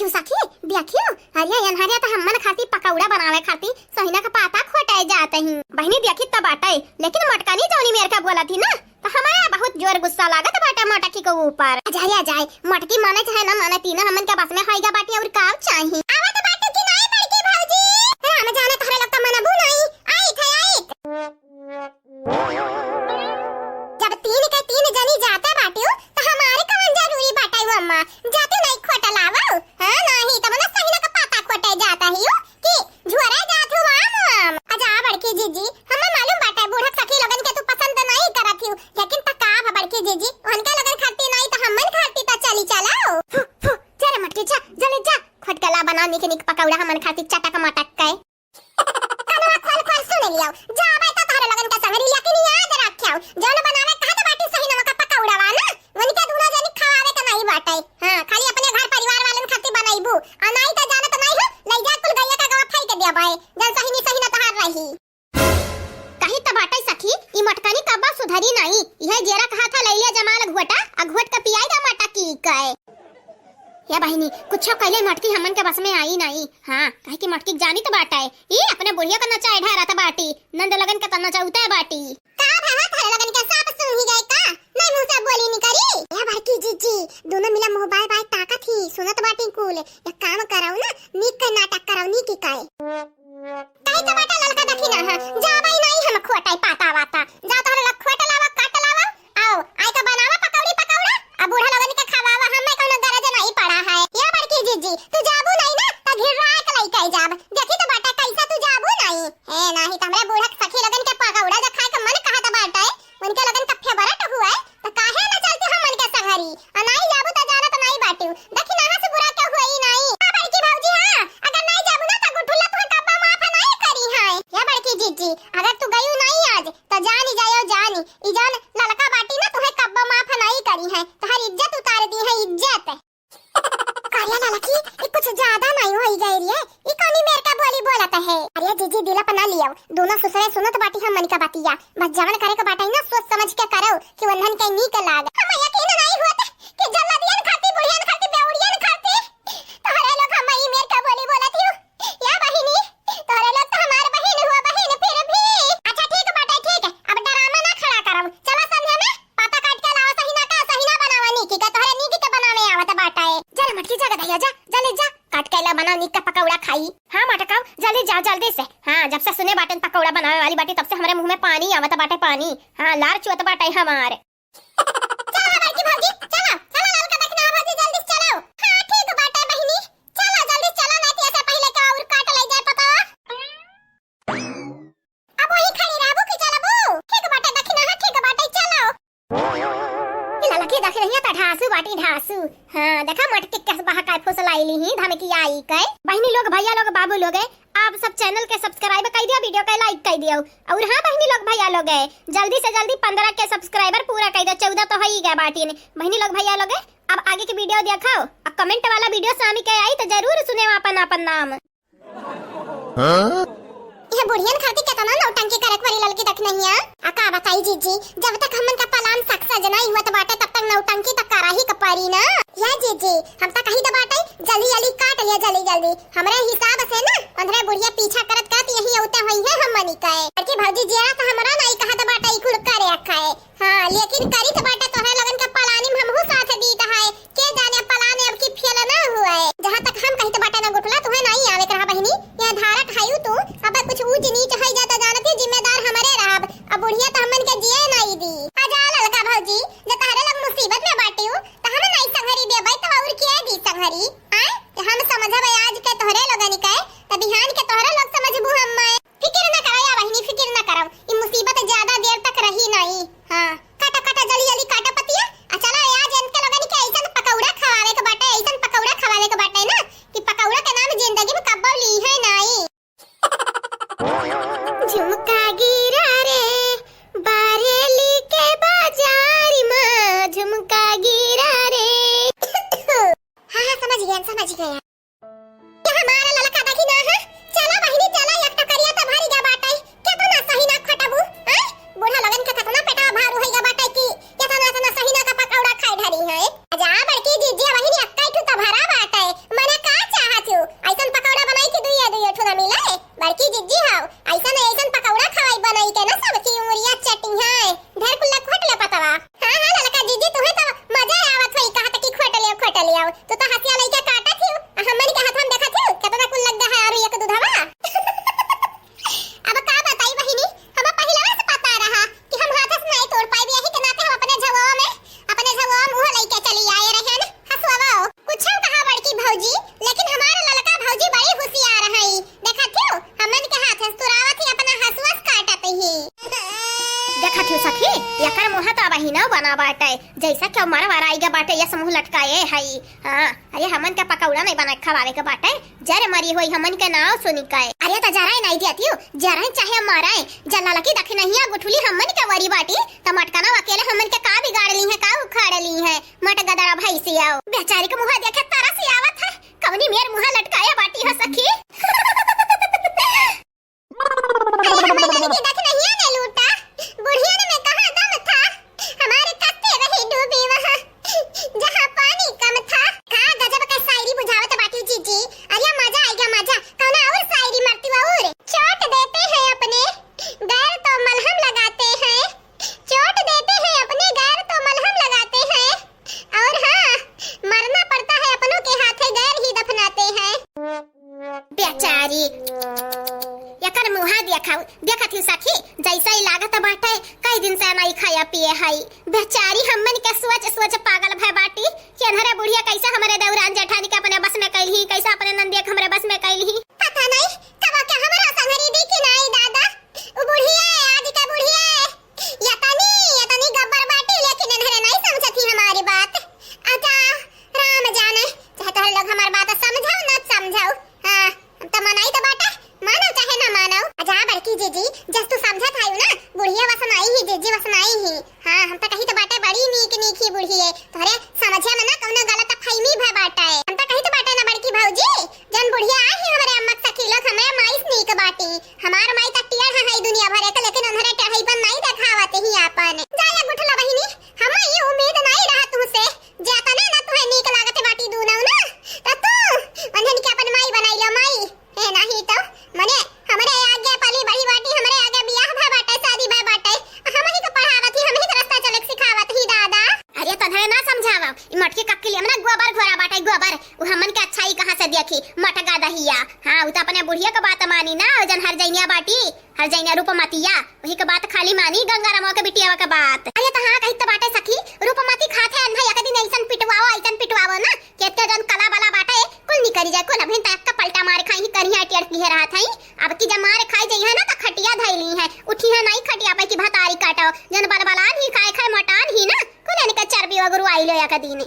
देखियो सखी देखियो हरिया अनहरिया तो हमन खाती पकौड़ा बनावे खाती सहीना का पाता खोटाए जाते ही बहनी देखी तब बाटे लेकिन मटकानी जौनी मेरे का बोला थी ना तो हमारा बहुत जोर गुस्सा लागत बाटे मटकी के ऊपर जाए मटकी माने चाहे ना माने तीनों हमन के बस में हाईगा बाटी और काम चाहिए आवत बाटे की नहीं बड़की भौजी हम जाने तोहरे लोग तो मनबू नहीं आई थे जब तीन के तीन जनी जाते बाटी तो हमारे कौन जरूरी बाटे वो अम्मा जाते नहीं खोटा लावो हां नहीं तब ना सही ना का पाता खोटे जाता ही कि झुरा जात हुआ हम आजा बड़की जीजी हमें मालूम बाटे बूढ़ा सखी लोगन के तू पसंद नहीं करत ही लेकिन तका बड़की जीजी उनके लोगन खाती नहीं तो हमन खाती तो चली चलाओ जरा मटकी जा जल्दी जा खटकला बनाने के निक पकौड़ा हमन खाती चटक मटक के कनवा खोल सुन लियो जा भाई तो तारे लगन का संग लिया कि नहीं याद रखियो जौन बनावे कहा तो बाटी सही नमक का पकौड़ा वा ना उनके दूना जनी खवावे तो नहीं बाटे हां खाली अपने घर परिवार वालन खाती बनाईबू आ नहीं तो जाना तो नहीं हो ले जा कुल गैया का गवा फाई के दिया भाई जन सही ना तहार रही कहीं तो बाटे सखी ई मटकानी कब्बा सुधरी नहीं यह जेरा कहा था ले लिया जमाल घोटा आ घोट का पियाएगा मटकी कए या बहिनी कुछ कहले मटकी हमन के बस में आई नहीं हां काहे की मटकी जानी तो बाटा है ई अपने बुढ़िया का नचा ढारा था बाटी नंद लगन का तना चाउता है बाटी का भावा थारे लगन के साप सुन ही गए का नहीं मुंह से बोली नहीं करी या बाकी जीजी दोनों मिला मोबाइल बाय ताकत ही सुनत बाटी कुल एक काम कराओ ना नीक का नाटक कराओ नी की काए काहे तो बाटा ललका देखी ना जा भाई नहीं हम खोटाई पाता वाता जा तोहरे लग खोटा लावा काट लावा आओ आई का बनावा पकौड़ा आ बूढ़ा लगन के खवावा हमें कोनो गरज नहीं पड़ा है या बड़की जीजी तू जाबू नहीं ना त घिररा के लई कई जाब देखी तो बाटा कैसा तू जाबू नहीं है नहीं त हमरे बूढ़ा सखी लगन के पकौड़ा जा खाए के मन कहा त बाटा है उनके लगन का फेवरेट हुआ है त काहे ना चलते हम मन के सगरी आ नहीं जाबू त जाना तो नहीं बाटू देखी ना से बुरा के हुई नहीं आ बड़की भौजी हां अगर नहीं जाबू ना त गुठुल्ला तू कब्बा माफ नहीं करी है या बड़की जीजी अगर तू गयू नहीं आज त जानी जानी ई जान ललका बाटी ना तुम्हें कब्बा माफ नहीं करी है तुम्हारी इज्जत उतार दी है इज्जत कारिया ललकी ये कुछ ज्यादा नहीं होई गई रे ये कौनी मेरे का बोली बोलत है अरे जीजी दिला पना लियो दोनों ससुरे सुनत बाटी हम मन का बातिया बस जवन करे के बाटा ना सोच समझ के करो कि वंधन के नी के लाग हम यकीन नहीं होता कि जल्लादियन खाती बुढ़ियन खाती बेउड़ियन खाती तोहरे लोग हम ही मेरे का बोली बोलत हो या बहिनी तोहरे लोग तो हमारे बहन हुआ बहन फिर भी अच्छा ठीक बाटा ठीक है अब ड्रामा ना खड़ा करम चला समझे ना पाता काट के लाओ सही ना बनावा नी की का तोहरे नी की के बनावे आवत बाटा है चल मटकी जगह दया जा जल्दी जा काट के ला बनाओ नी का पकौड़ा खाई हां मटकाओ जल्दी जाओ जल्दी से हां जब से सुने बाटन पकौड़ा बनावे वाली बाटी तब से हमारे मुंह में पानी आवत बाटे पानी हां लार चुत बाटे हमारे चलो बड़की भौजी चलो लाल का देखना भौजी जल्दी चलो हां ठीक बाटे बहिनी चलो जल्दी चलो नहीं तो ऐसे पहले का और काट ले जाए पता अब वही खड़ी रहबू कि चलबू ठीक बाटे देखना ठीक बाटे चलो ललकी देख रही है त ढासू बाटी ढासू हां देखा मटकी के बाहर काय फुसलाई ली ही धमकी आई कई बहनी लोग भैया लोग बाबू लोग आप सब चैनल के सब्सक्राइब कर दिया वीडियो के लाइक कर दियो और हां बहनी लोग भैया लोग जल्दी से जल्दी 15 के सब्सक्राइबर पूरा कर दो 14 तो हो ही गया बाटी ने बहनी लोग भैया लोग अब आगे की वीडियो दिखाओ अब कमेंट वाला वीडियो स्वामी के आई तो जरूर सुने अपन नाम ये बुढ़ियन खाती कितना नौटंकी करत वाली लड़की देख नहीं है आका बताई जीजी जब तक हमन का पलान सक्सेस नहीं हुआ तो बाटे तब तक नौटंकी तक करा ही कपारी ना या जीजी हम तक कहीं दबाटे जल्दी काट लिया जल्दी हमरे हिसाब से ना 15 बुढ़िया पीछा करत कहती यही होते हुई है हम मनी कहे कि भौजी जिया तो हमरा नहीं कहा दबाटे खुद करे खाए हां लेकिन करी तो बाटे तोहरे लगन का पलानी में हमहु साथ दी है के जाने पलाने अब की फेल ना हुआ है जहां तक हम कहीं तो बाटे ना गुठला तुम्हें नहीं आवे करा बहिनी यहां धारा खायू तू अब कुछ ऊंच नीच है जाता जानत जिम्मेदार हमारे रहब अब बुढ़िया तो हमन के जिए नहीं दी आजा ललका भौजी जे तारे लोग मुसीबत में बाटे हो तो हम नहीं संहरी देबै तो और किया दी संहरी आए हम समझबै आज के तोहरे लोगन के त बिहान के तोहरे लोग समझबू हम फिक्र न करो या बहिनी फिक्र न करो ई मुसीबत ज्यादा देर तक रही नहीं हां काटा जल्दी काटा पतिया आ चलो आज इनके लोगन के ऐसन पकौड़ा खवावे के बाटे ऐसन पकौड़ा खवावे के बाटे ना कि पकौड़ा के नाम जिंदगी में कब्बो ली है नहीं झुमका गिरा रे बारेली के बाजार में झुमका गिरा रे हां समझ गया ये हमारा ललका देखी ना है चला बहिनी चला एक तो करिया तो भारी गा बाटाई के तो ना सही ना खटाबू हैं बूढ़ा लगन के कतना पेटा भार होई गा बाटाई की के तो ना सही ना का पकौड़ा खाई धरी है आजा बड़की जीजी बहिनी अक्काई तू तो भरा बाटाई मने का तो हसिया लइका काटा थी हमन के हाथ में देखा थी कितना कुल लग है और एक दूधवा अब का बताई बहिनी हम पहले से पता रहा कि हम हाथ से नहीं तोड़ पाई यही के नाते हम अपने झगवा में मुंह लेके चली आए रहे न हसवाओ कुछ कहा बड़की भौजी लेकिन हमारा ललका भौजी बड़ी होशियार है देखा थी हमन के हाथ से तुरावत ही अपना हसवस काटत ही देखा थी सखी यकर मुंह तो बही न बना बाटे जैसा कि हमारा वारा आईगा बाटे ये समूह लटकाए हई हां अरे हमन के पकौड़ा नहीं बना खवावे के बाटे जरे मरी होई हमन के नाव सुनी काए अरे त जरा नहीं दियती जरा चाहे माराए जला लकी दख नहीं गुठुली हमन के वरी बाटी त मटकाना अकेले हमन के का बिगाड़ ली है का उखाड़ ली है मट गदरा भाई से आओ बेचारी के मुंह देखे तारा से आवत है कवनी मेर मुंह लटकाया बाटी है सखी देखा थी सखी जैसा ही लागत बाटे कई दिन से नहीं खाया पिए हई बेचारी हमन के सोच पागल भय बाटी कि अनहरे बुढ़िया कैसे हमारे देवरान जेठानी के अपने बस में कैलही कैसे अपने नंदिया के हमारे बस में कैलही पता नहीं कब के हमरा संगरी दी कि नहीं दादा ओ बुढ़िया आज के बुढ़िया यतनी गब्बर बाटी लेकिन अनहरे नहीं समझती हमारी बात अच्छा राम जाने चाहे तो लोग हमारी बात समझाओ ना समझाओ हां तो मनाई तो बाटा मानो चाहे ना मानो अजा बड़की जीजी जस तू समझत आयु ना बुढ़िया वसन आई ही जीजी वसन आई ही हां हम तो कही तो बाटे बड़ी नीक ही बुढ़िए तोरे समझे में ना कौनो गलत फहमी भय बाटे हम तो कही तो बाटे ना बड़की भौजी जन बुढ़िया आई ही हमरे अम्मा सखी लोग हमें माइस नीक बाटी हमार माई तक टियर है दुनिया भर के लेकिन उन्हरे टढ़ई पर नहीं दिखावत ही आपन जाया गुठला बहिनी हम ये उम्मीद नहीं रहा तुमसे जाता ना तुहे नीक लागत बाटी दूना ना त तू उन्हन के अपन माई बनाई लो माई है नहीं तो मने हमरे आगे पली बड़ी बाटी हमरे आगे बियाह भय बाटे शादी भय बाटे हम ही को पढ़ावत ही हम ही रास्ता चले सिखावत ही दादा अरे तोहरे ना समझावा ई मटकी कक्की हमरा गोबर घोरा बाटे गोबर उ हमन के अच्छाई कहां से देखी मटगा दहिया हां उ त अपने बुढ़िया के बात मानी ना जन हर जइनिया बाटी हर जइनिया रूपमतिया वही के बात खाली मानी गंगाराम के बिटिया के बात अरे त हां कहि त बाटे सखी रूपमती खाथे अनहा एक दिन ऐसन पिटवाओ ना केते जन कला वाला बाटे कुल निकरी जाए कुल अभी तक का पलटा मार खाई करिया टियर की रहा थई अब की जब मार खाई जई है ना त खटिया धइली है उठी है नहीं खटिया पे की भतारी काटो जन बलबलान ही खाए मटान ही ना कुल इनका चर्बी वगरू आइलो या कदीने